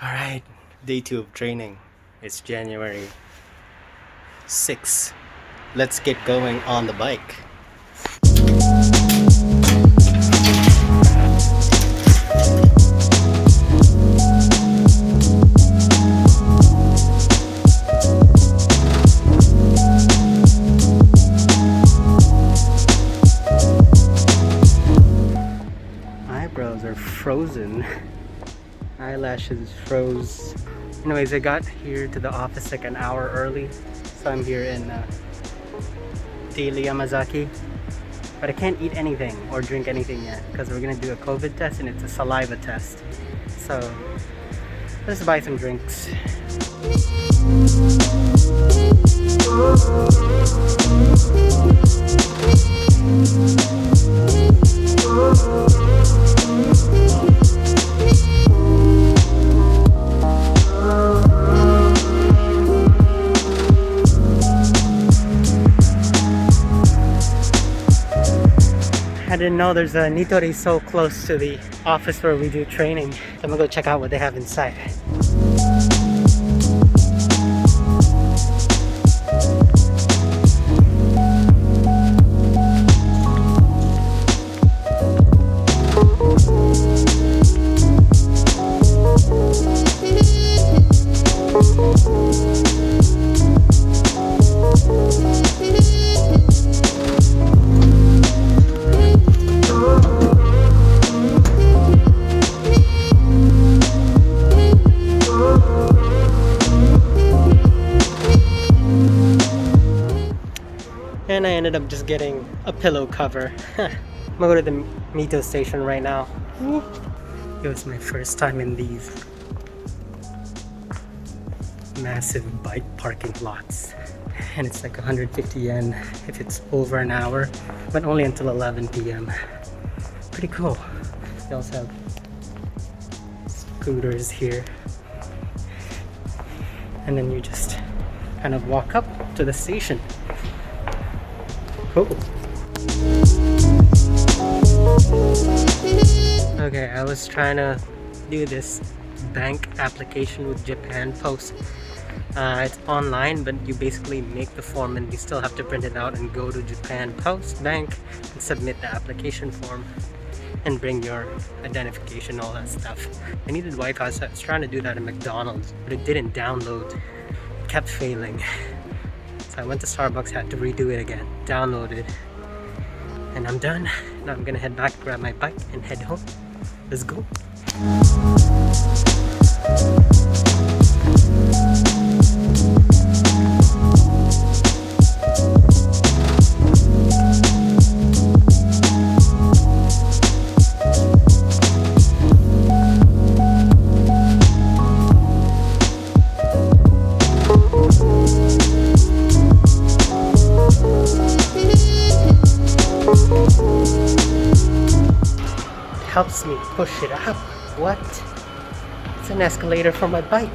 Alright, day 2 of training. It's January 6th. Let's get going on the bike. Eyebrows are frozen. Eyelashes froze. Anyways, I got here to the office like an hour early, so I'm here in Daily Yamazaki, but I can't eat anything or drink anything yet because we're gonna do a COVID test and it's a saliva test. So let's buy some drinks. I didn't know there's a Nitori so close to the office where we do training. So I'm gonna go check out what they have inside. And I ended up just getting a pillow cover. I'm gonna go to the Mito station right now. It was my first time in these massive bike parking lots. And it's like 150 yen if it's over an hour, but only until 11 p.m. Pretty cool. They also have scooters here. And then you just kind of walk up to the station. Cool. Okay, I was trying to do this bank application with Japan Post. It's online, but you basically make the form and you still have to print it out and go to Japan Post Bank and submit the application form and bring your identification, all that stuff. I needed Wi-Fi, so I was trying to do that at McDonald's, but it didn't download. It kept failing. So I went to Starbucks, had to redo it again, download it, and I'm done. Now I'm gonna head back, grab my bike, and head home. Let's go. Helps me push it up. What? It's an escalator for my bike.